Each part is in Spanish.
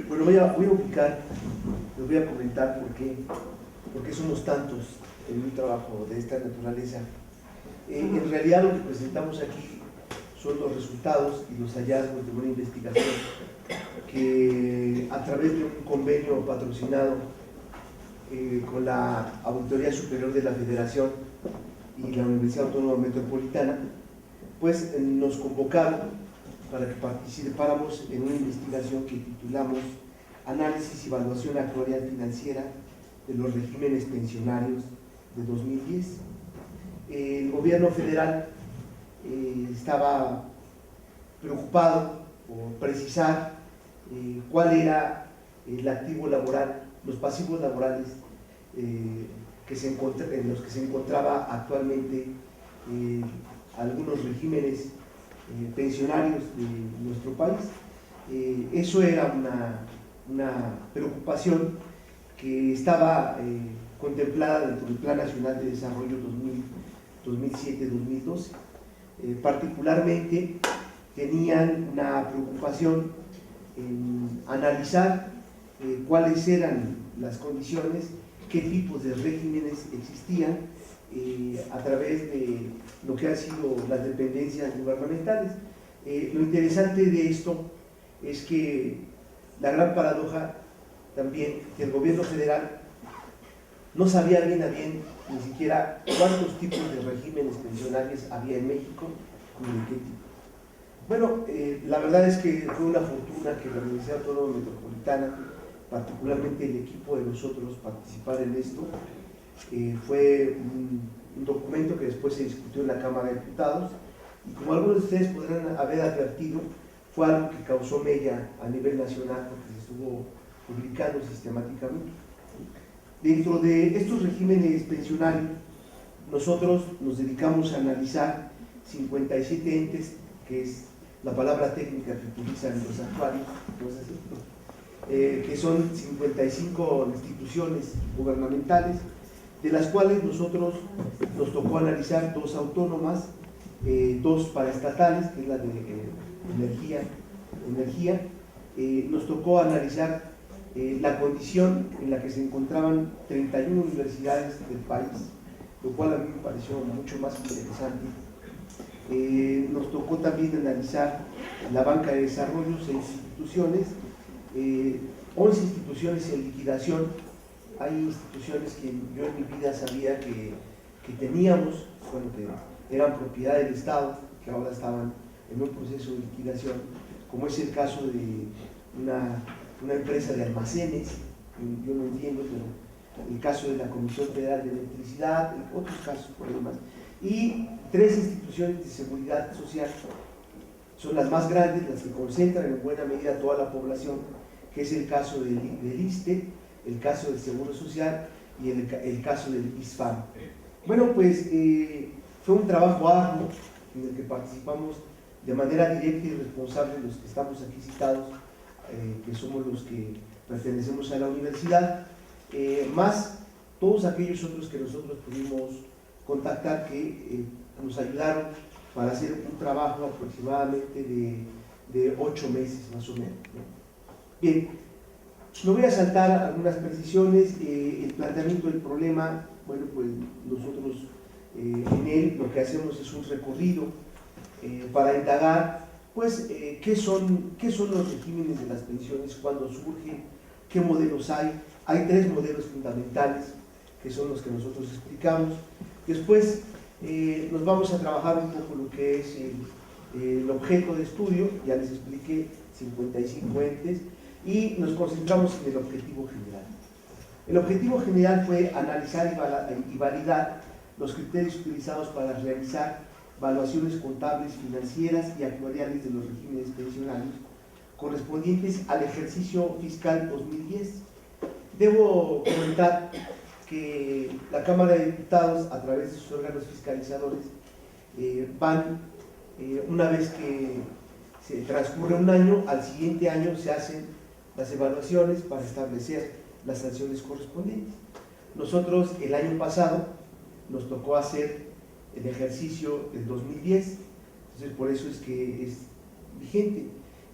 Bueno, voy a ubicar, les voy a comentar por qué somos tantos en un trabajo de esta naturaleza. En realidad lo que presentamos aquí son los resultados y los hallazgos de una investigación que a través de un convenio patrocinado con la Auditoría Superior de la Federación y la Universidad Autónoma Metropolitana, pues nos convocaron para que participáramos en una investigación que titulamos Análisis y Evaluación Actuarial Financiera de los Regímenes Pensionarios de 2010. El gobierno federal estaba preocupado por precisar cuál era el activo laboral, los pasivos laborales en los que se encontraba actualmente algunos regímenes pensionarios de nuestro país. Eso era una preocupación que estaba contemplada dentro del Plan Nacional de Desarrollo 2007-2012. Particularmente tenían una preocupación en analizar cuáles eran las condiciones, qué tipos de regímenes existían a través de lo que han sido las dependencias gubernamentales. Lo interesante de esto es que la gran paradoja también que el gobierno federal no sabía bien a bien ni siquiera cuántos tipos de regímenes pensionarios había en México ni de qué tipo. Bueno, la verdad es que fue una fortuna que la Universidad Autónoma Metropolitana, particularmente el equipo de nosotros, participar en esto. Fue un documento que después se discutió en la Cámara de Diputados y, como algunos de ustedes podrán haber advertido, fue algo que causó mella a nivel nacional porque se estuvo publicando sistemáticamente. Dentro de estos regímenes pensionarios, nosotros nos dedicamos a analizar 57 entes, que es la palabra técnica que utilizan los actuarios, que son 55 instituciones gubernamentales, de las cuales nosotros nos tocó analizar 2 autónomas, 2 paraestatales, que es la de energía. Nos tocó analizar la condición en la que se encontraban 31 universidades del país, lo cual a mí me pareció mucho más interesante. Nos tocó también analizar la banca de desarrollo, 6 instituciones, 11 instituciones en liquidación. Hay instituciones que yo en mi vida sabía que teníamos, bueno, que eran propiedad del Estado, que ahora estaban en un proceso de liquidación, como es el caso de una empresa de almacenes, yo no entiendo, pero el caso de la Comisión Federal de Electricidad, otros casos por demás, y 3 instituciones de seguridad social, son las más grandes, las que concentran en buena medida toda la población, que es el caso del ISSSTE, el caso del Seguro Social y el caso del ISSSTE. Bueno, pues fue un trabajo arduo en el que participamos de manera directa y responsable los que estamos aquí citados, que somos los que pertenecemos a la universidad, más todos aquellos otros que nosotros pudimos contactar que nos ayudaron para hacer un trabajo aproximadamente de 8 meses más o menos, ¿no? Bien, me voy a saltar algunas precisiones. El planteamiento del problema, bueno, pues nosotros en él lo que hacemos es un recorrido para indagar, pues, qué son los regímenes de las pensiones, cuándo surgen, qué modelos hay. Hay 3 modelos fundamentales que son los que nosotros explicamos. Después nos vamos a trabajar un poco lo que es el objeto de estudio, ya les expliqué, 55 entes, y nos concentramos en el objetivo general. El objetivo general fue analizar y validar los criterios utilizados para realizar evaluaciones contables, financieras y actuariales de los regímenes pensionarios correspondientes al ejercicio fiscal 2010. Debo comentar que la Cámara de Diputados, a través de sus órganos fiscalizadores, una vez que se transcurre un año, al siguiente año se hacen las evaluaciones para establecer las sanciones correspondientes. Nosotros el año pasado nos tocó hacer el ejercicio del 2010, entonces por eso es que es vigente.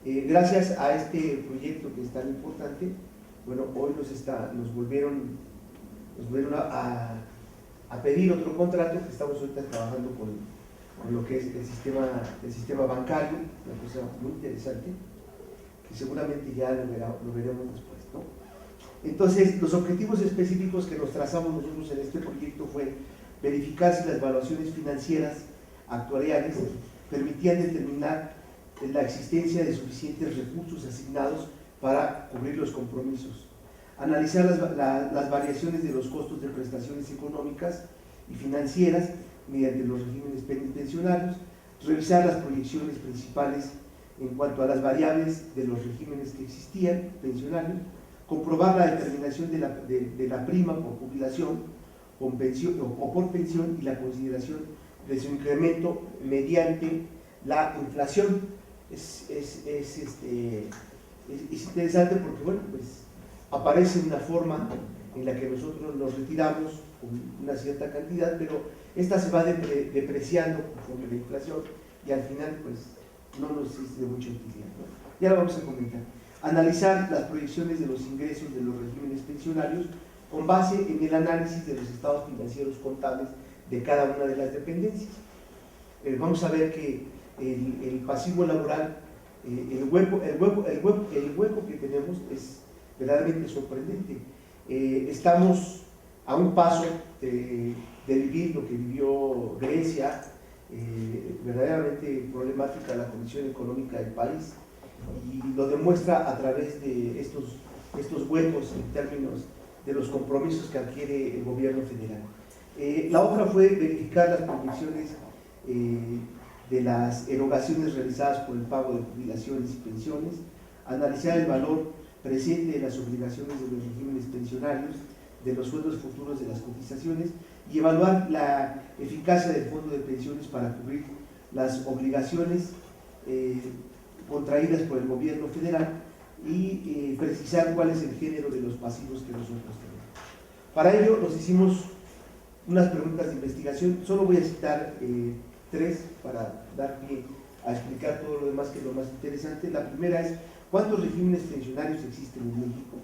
Gracias a este proyecto que es tan importante, bueno, hoy nos volvieron a pedir otro contrato, que estamos ahorita trabajando con lo que es el sistema bancario, una cosa muy interesante, que seguramente ya lo veremos después, ¿no? Entonces, los objetivos específicos que nos trazamos nosotros en este proyecto fue verificar si las evaluaciones financieras actuariales permitían determinar la existencia de suficientes recursos asignados para cubrir los compromisos, analizar las variaciones de los costos de prestaciones económicas y financieras mediante los regímenes penitenciarios, revisar las proyecciones principales en cuanto a las variables de los regímenes que existían pensionarios, comprobar la determinación de la prima por jubilación o por pensión y la consideración de su incremento mediante la inflación. Es interesante porque, bueno, pues aparece una forma en la que nosotros nos retiramos con una cierta cantidad, pero esta se va depreciando conforme la inflación y al final pues no nos es de mucha utilidad, ¿no? Ya lo vamos a comentar. Analizar las proyecciones de los ingresos de los regímenes pensionarios con base en el análisis de los estados financieros contables de cada una de las dependencias. Vamos a ver que el pasivo laboral, el hueco que tenemos es verdaderamente sorprendente. Estamos a un paso de vivir lo que vivió Grecia, verdaderamente problemática la condición económica del país, y lo demuestra a través de estos huecos en términos de los compromisos que adquiere el gobierno federal. La otra fue verificar las proyecciones de las erogaciones realizadas por el pago de jubilaciones y pensiones, analizar el valor presente de las obligaciones de los regímenes pensionarios, de los sueldos futuros de las cotizaciones y evaluar la eficacia del fondo de pensiones para cubrir las obligaciones contraídas por el gobierno federal y precisar cuál es el género de los pasivos que nosotros tenemos. Para ello nos hicimos unas preguntas de investigación, solo voy a citar 3 para dar pie a explicar todo lo demás, que es lo más interesante. La primera es: ¿cuántos regímenes pensionarios existen en México?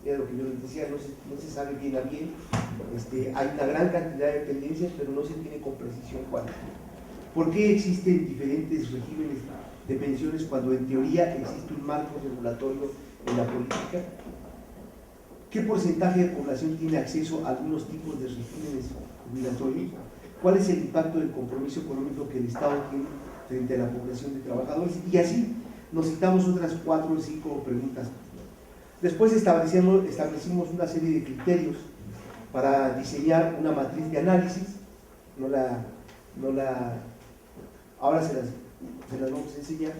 Era lo que yo les decía, no se sabe bien a bien. Hay una gran cantidad de dependencias, pero no se tiene con precisión cuántas. ¿Por qué existen diferentes regímenes de pensiones cuando en teoría existe un marco regulatorio en la política? ¿Qué porcentaje de población tiene acceso a algunos tipos de regímenes jubilatorios? ¿Cuál es el impacto del compromiso económico que el Estado tiene frente a la población de trabajadores? Y así nos citamos otras 4 o 5 preguntas. Después establecimos una serie de criterios para diseñar una matriz de análisis. Ahora se las vamos a enseñar.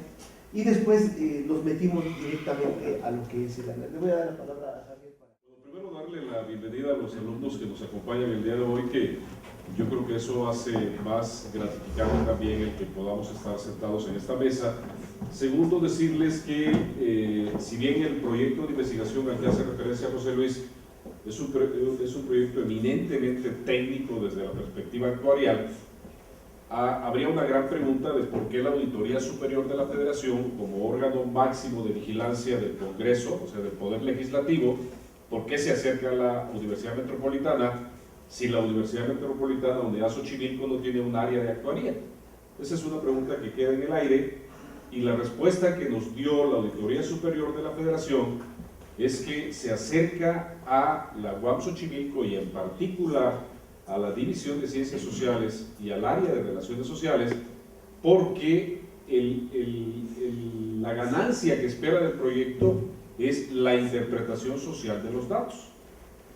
Y después nos metimos directamente a lo que es el análisis. Le voy a dar la palabra a Javier. Primero, darle la bienvenida a los alumnos que nos acompañan el día de hoy, que yo creo que eso hace más gratificante también el que podamos estar sentados en esta mesa. Segundo, decirles que si bien el proyecto de investigación al que hace referencia José Luis es un proyecto eminentemente técnico desde la perspectiva actuarial, habría una gran pregunta de por qué la Auditoría Superior de la Federación, como órgano máximo de vigilancia del Congreso, o sea, del Poder Legislativo, ¿por qué se acerca a la Universidad Metropolitana si la Universidad Metropolitana, Unidad Xochimilco, no tiene un área de actuaría? Esa es una pregunta que queda en el aire, y la respuesta que nos dio la Auditoría Superior de la Federación es que se acerca a la UAM Xochimilco y en particular a la División de Ciencias Sociales y al área de Relaciones Sociales, porque la ganancia que espera del proyecto es la interpretación social de los datos.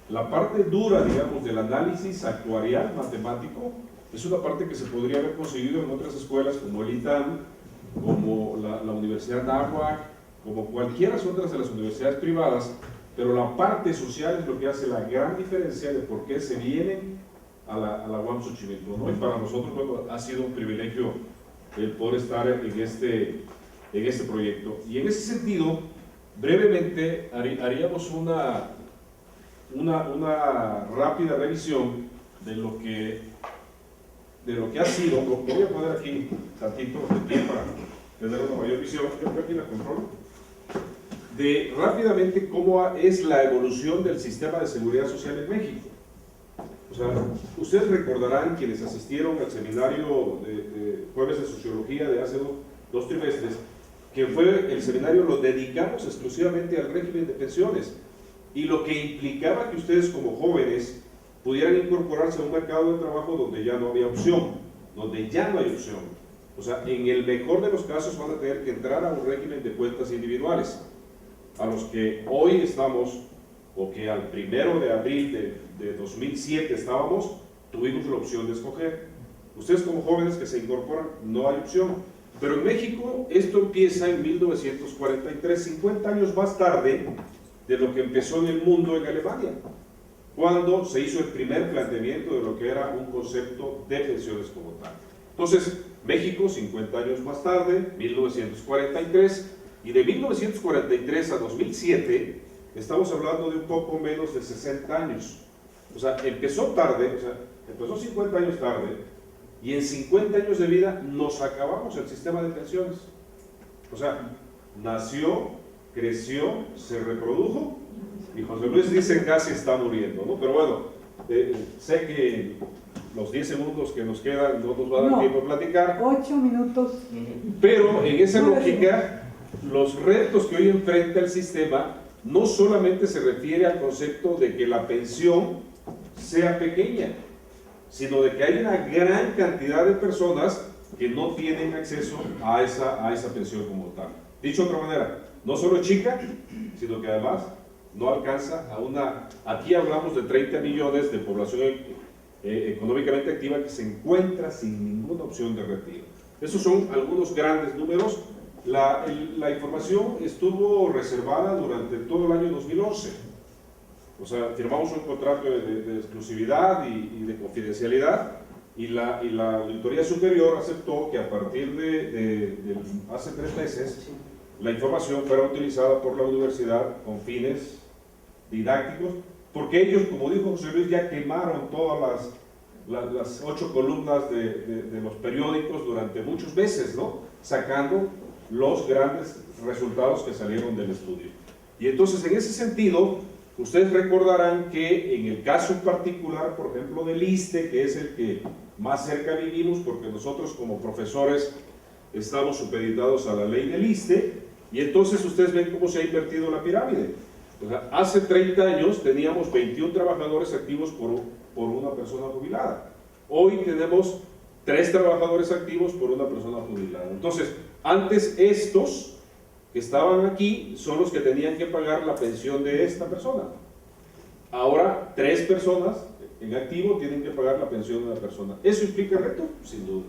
La parte dura, digamos, del análisis actuarial matemático es una parte que se podría haber conseguido en otras escuelas como el ITAM, como la Universidad Náhuac, como cualquiera otras de las universidades privadas, pero la parte social es lo que hace la gran diferencia de por qué se vienen a la UAM Xochimilco, ¿no? Y para nosotros, bueno, ha sido un privilegio el poder estar en este proyecto. Y en ese sentido, brevemente haríamos una rápida revisión de lo que ha sido. Lo voy a poner aquí tantito de pie para tener una mayor visión, yo creo que aquí la controlo, de rápidamente cómo es la evolución del sistema de seguridad social en México. O sea, ustedes recordarán, quienes asistieron al seminario de Jueves de Sociología de hace dos trimestres, que fue el seminario, lo dedicamos exclusivamente al régimen de pensiones, y lo que implicaba que ustedes como jóvenes pudieran incorporarse a un mercado de trabajo donde ya no había opción, donde ya no hay opción. O sea, en el mejor de los casos van a tener que entrar a un régimen de cuentas individuales, a los que hoy estamos, o que al 1 de abril de 2007 estábamos, tuvimos la opción de escoger. Ustedes como jóvenes que se incorporan, no hay opción. Pero en México esto empieza en 1943, 50 años más tarde de lo que empezó en el mundo en Alemania, cuando se hizo el primer planteamiento de lo que era un concepto de pensiones como tal. Entonces, México, 50 años más tarde, 1943, y de 1943 a 2007, estamos hablando de un poco menos de 60 años. O sea, empezó tarde, o sea, empezó 50 años tarde, y en 50 años de vida nos acabamos el sistema de pensiones. O sea, nació, creció, se reprodujo, y José Luis dice casi está muriendo, ¿no? Pero bueno, sé que los 10 segundos que nos quedan no nos va a dar tiempo de platicar. 8 minutos. Pero en esa lógica, los retos que hoy enfrenta el sistema no solamente se refiere al concepto de que la pensión sea pequeña, sino de que hay una gran cantidad de personas que no tienen acceso a esa pensión como tal. Dicho de otra manera, no solo chica, sino que además no alcanza a una... Aquí hablamos de 30 millones de población económicamente activa que se encuentra sin ninguna opción de retiro. Esos son algunos grandes números. La información estuvo reservada durante todo el año 2011. O sea, firmamos un contrato de exclusividad y de confidencialidad, y la Auditoría Superior aceptó que a partir de hace 3 meses la información fuera utilizada por la universidad con fines didácticos, porque ellos, como dijo José Luis, ya quemaron todas las 8 columnas de los periódicos durante muchos meses, ¿no? Sacando los grandes resultados que salieron del estudio. Y entonces, en ese sentido, ustedes recordarán que en el caso particular, por ejemplo, del ISSSTE, que es el que más cerca vivimos, porque nosotros como profesores estamos supeditados a la ley del ISSSTE, y entonces ustedes ven cómo se ha invertido la pirámide. O sea, hace 30 años teníamos 21 trabajadores activos por una persona jubilada. Hoy tenemos 3 trabajadores activos por una persona jubilada. Entonces, antes estos que estaban aquí son los que tenían que pagar la pensión de esta persona. Ahora 3 personas en activo tienen que pagar la pensión de una persona. ¿Eso implica reto? Sin duda.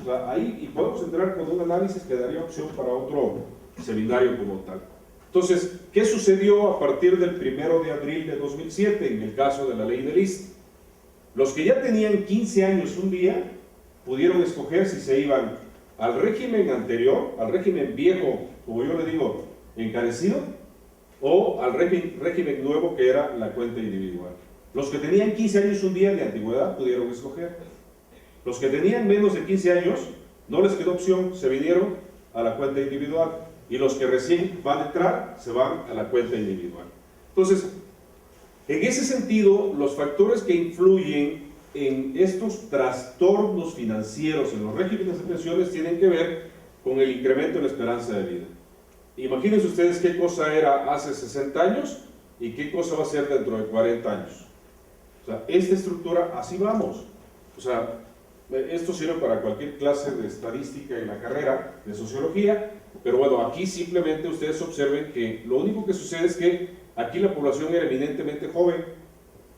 O sea, ahí y podemos entrar con un análisis que daría opción para otro seminario como tal. Entonces, ¿qué sucedió a partir del 1 de abril de 2007 en el caso de la ley del ISSSTE? Los que ya tenían 15 años un día pudieron escoger si se iban al régimen anterior, al régimen viejo, como yo le digo, encarecido, o al régimen nuevo que era la cuenta individual. Los que tenían 15 años un día de antigüedad pudieron escoger. Los que tenían menos de 15 años no les quedó opción, se vinieron a la cuenta individual, y los que recién van a entrar se van a la cuenta individual. Entonces, en ese sentido, los factores que influyen en estos trastornos financieros en los regímenes de pensiones tienen que ver con el incremento en la esperanza de vida. Imagínense ustedes qué cosa era hace 60 años y qué cosa va a ser dentro de 40 años. O sea, esta estructura, así vamos. O sea, esto sirve para cualquier clase de estadística en la carrera de sociología, pero bueno, aquí simplemente ustedes observen que lo único que sucede es que aquí la población era eminentemente joven,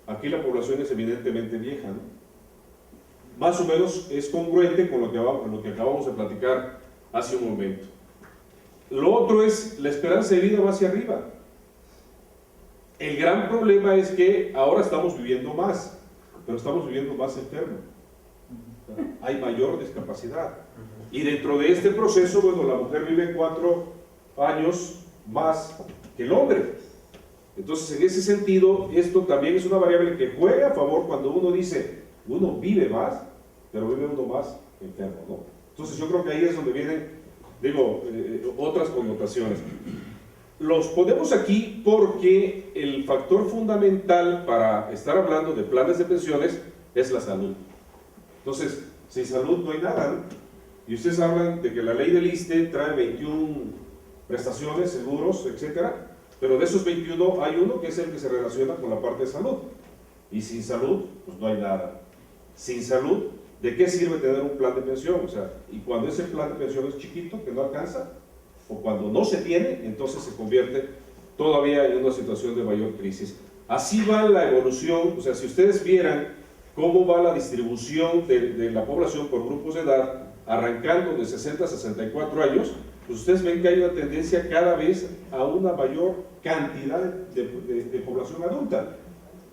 aquí la población es eminentemente vieja, ¿no? Más o menos es congruente con lo que acabamos de platicar hace un momento. Lo otro es la esperanza de vida va hacia arriba. El gran problema es que ahora estamos viviendo más, pero estamos viviendo más enfermos. Hay mayor discapacidad. Y dentro de este proceso, bueno, la mujer vive 4 años más que el hombre. Entonces, en ese sentido, esto también es una variable que juega a favor cuando uno dice, uno vive más, pero vive uno más enfermo, ¿no? Entonces, yo creo que ahí es donde vienen otras connotaciones. Los ponemos aquí porque el factor fundamental para estar hablando de planes de pensiones es la salud. Entonces, sin salud no hay nada, ¿no? Y ustedes hablan de que la ley del ISSSTE trae 21 prestaciones, seguros, etcétera, pero de esos 21 hay uno que es el que se relaciona con la parte de salud. Y sin salud, pues no hay nada. Sin salud, ¿de qué sirve tener un plan de pensión? O sea, y cuando ese plan de pensión es chiquito, que no alcanza, o cuando no se tiene, entonces se convierte todavía en una situación de mayor crisis. Así va la evolución. O sea, si ustedes vieran cómo va la distribución de la población por grupos de edad, arrancando de 60 a 64 años, pues ustedes ven que hay una tendencia cada vez a una mayor cantidad de población adulta,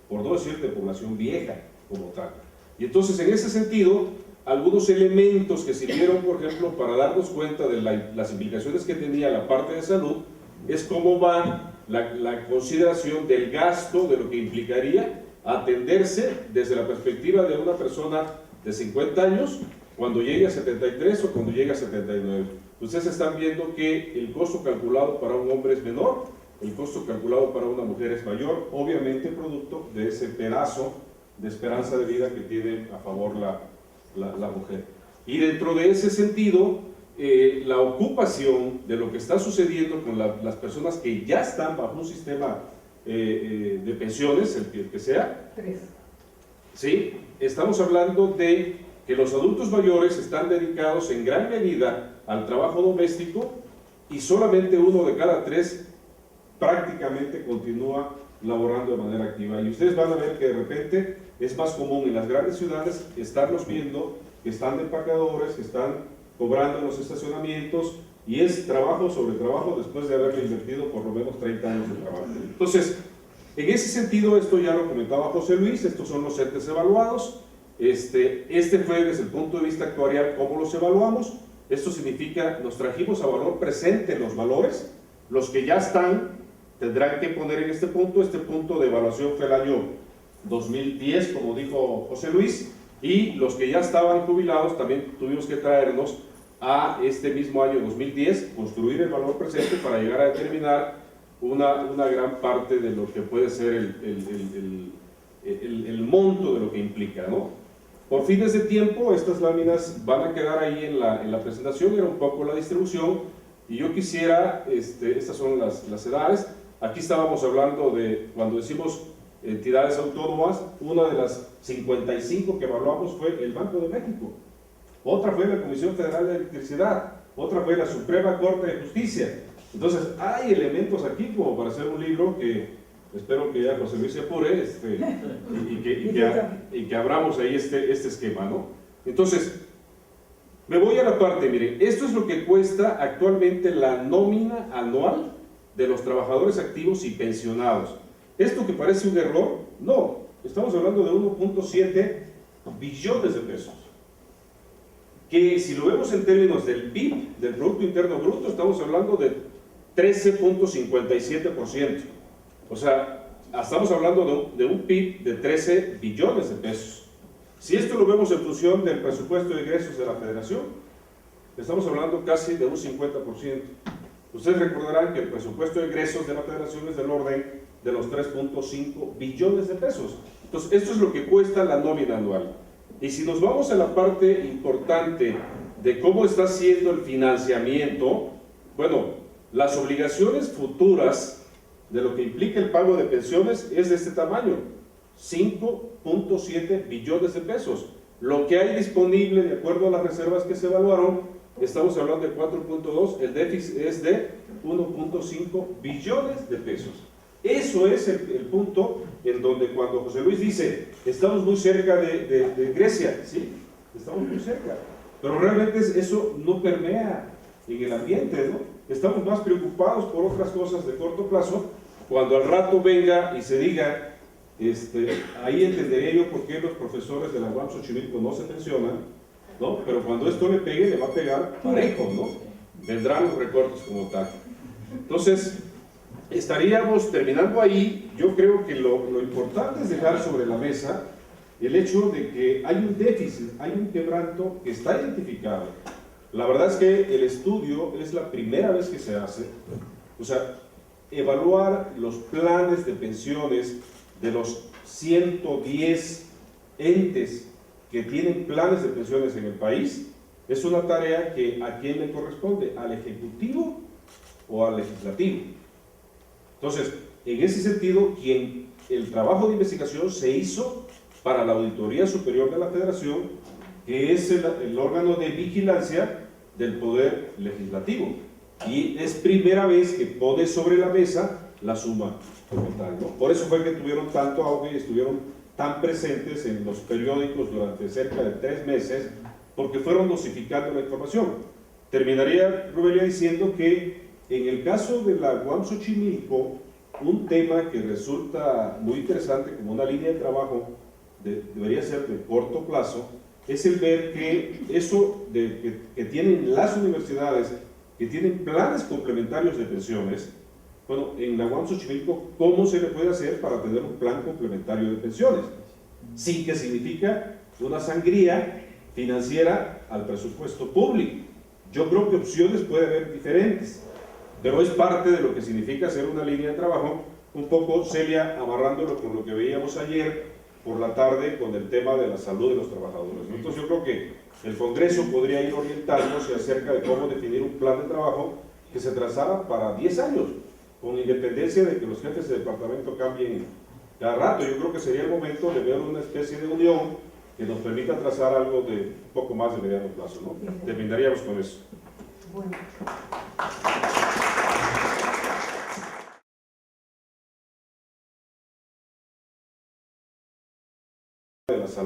por no decir de población vieja como tal. Y entonces, en ese sentido, algunos elementos que sirvieron, por ejemplo, para darnos cuenta de las implicaciones que tenía la parte de salud, es cómo va la consideración del gasto, de lo que implicaría atenderse desde la perspectiva de una persona de 50 años, cuando llegue a 73 o cuando llegue a 79. Ustedes están viendo que el costo calculado para un hombre es menor, el costo calculado para una mujer es mayor, obviamente producto de ese pedazo de esperanza de vida que tiene a favor la mujer. Y dentro de ese sentido, la ocupación de lo que está sucediendo con las personas que ya están bajo un sistema de pensiones, el que sea, ¿sí? Estamos hablando de que los adultos mayores están dedicados en gran medida al trabajo doméstico y solamente 1 de cada 3 prácticamente continúa laborando de manera activa. Y ustedes van a ver que de repente es más común en las grandes ciudades estarlos viendo que están de empacadores, que están cobrando en los estacionamientos, y es trabajo sobre trabajo después de haberle invertido por lo menos 30 años de trabajo. Entonces, en ese sentido, esto ya lo comentaba José Luis, estos son los entes evaluados. Este fue desde el punto de vista actuarial cómo los evaluamos. Esto significa, nos trajimos a valor presente los valores, los que ya están tendrán que poner en este punto de evaluación fue el año 2010, como dijo José Luis, y los que ya estaban jubilados también tuvimos que traernos a este mismo año 2010, construir el valor presente para llegar a determinar una gran parte de lo que puede ser el monto de lo que implica, ¿no? Por fines de tiempo, estas láminas van a quedar ahí en la presentación, era un poco la distribución, y yo quisiera, estas son las edades. Aquí estábamos hablando de, cuando decimos entidades autónomas, una de las 55 que evaluamos fue el Banco de México, otra fue la Comisión Federal de Electricidad, otra fue la Suprema Corte de Justicia. Entonces, hay elementos aquí como para hacer un libro que espero que ya José Luis se apure y que abramos ahí este esquema, ¿no? Entonces, me voy a la parte, miren, esto es lo que cuesta actualmente la nómina anual de los trabajadores activos y pensionados. ¿Esto que parece un error? No, estamos hablando de 1.7 billones de pesos. Que si lo vemos en términos del PIB, del Producto Interno Bruto, estamos hablando de 13.57%. O sea, estamos hablando de un PIB de 13 billones de pesos. Si esto lo vemos en función del presupuesto de egresos de la Federación, estamos hablando casi de un 50%. Ustedes recordarán que el presupuesto de egresos de la Federación es del orden de los 3.5 billones de pesos. Entonces, esto es lo que cuesta la nómina anual. Y si nos vamos a la parte importante de cómo está siendo el financiamiento, bueno, las obligaciones futuras de lo que implica el pago de pensiones es de este tamaño, 5.7 billones de pesos. Lo que hay disponible, de acuerdo a las reservas que se evaluaron, estamos hablando de 4.2, el déficit es de 1.5 billones de pesos. Eso es el punto en donde cuando José Luis dice, estamos muy cerca de Grecia, sí, estamos muy cerca, pero realmente eso no permea en el ambiente, ¿no? Estamos más preocupados por otras cosas de corto plazo. Cuando al rato venga y se diga, ahí entendería yo por qué los profesores de la UAM Xochimilco no se pensionan, ¿no? Pero cuando esto le pegue, le va a pegar parejo, ¿no? Vendrán los recortes como tal. Entonces, estaríamos terminando ahí. Yo creo que lo importante es dejar sobre la mesa el hecho de que hay un déficit, hay un quebranto que está identificado. La verdad es que el estudio es la primera vez que se hace, o sea, evaluar los planes de pensiones de los 110 entes que tienen planes de pensiones en el país, es una tarea que ¿a quién le corresponde? ¿Al Ejecutivo o al Legislativo? Entonces, en ese sentido, el trabajo de investigación se hizo para la Auditoría Superior de la Federación, que es el órgano de vigilancia del Poder Legislativo. Y es primera vez que pone sobre la mesa la suma total, ¿no? Por eso fue que tuvieron tanto auge y estuvieron tan presentes en los periódicos durante cerca de 3 meses, porque fueron dosificando la información. Terminaría, Rubelia, diciendo que en el caso de la UAM Xochimilco, un tema que resulta muy interesante como una línea de trabajo debería ser de corto plazo, es el ver que eso que tienen las universidades, que tienen planes complementarios de pensiones, bueno, en la UAM Xochimilco, ¿cómo se le puede hacer para tener un plan complementario de pensiones? Sin que significa una sangría financiera al presupuesto público. Yo creo que opciones puede haber diferentes, pero es parte de lo que significa hacer una línea de trabajo, un poco, Celia, amarrándolo con lo que veíamos ayer por la tarde con el tema de la salud de los trabajadores. Entonces yo creo que el Congreso podría ir orientándose acerca de cómo definir un plan de trabajo que se trazara para 10 años, con independencia de que los jefes de departamento cambien cada rato. Yo creo que sería el momento de ver una especie de unión que nos permita trazar algo de un poco más de mediano plazo, ¿no? Terminaríamos con eso. Bueno.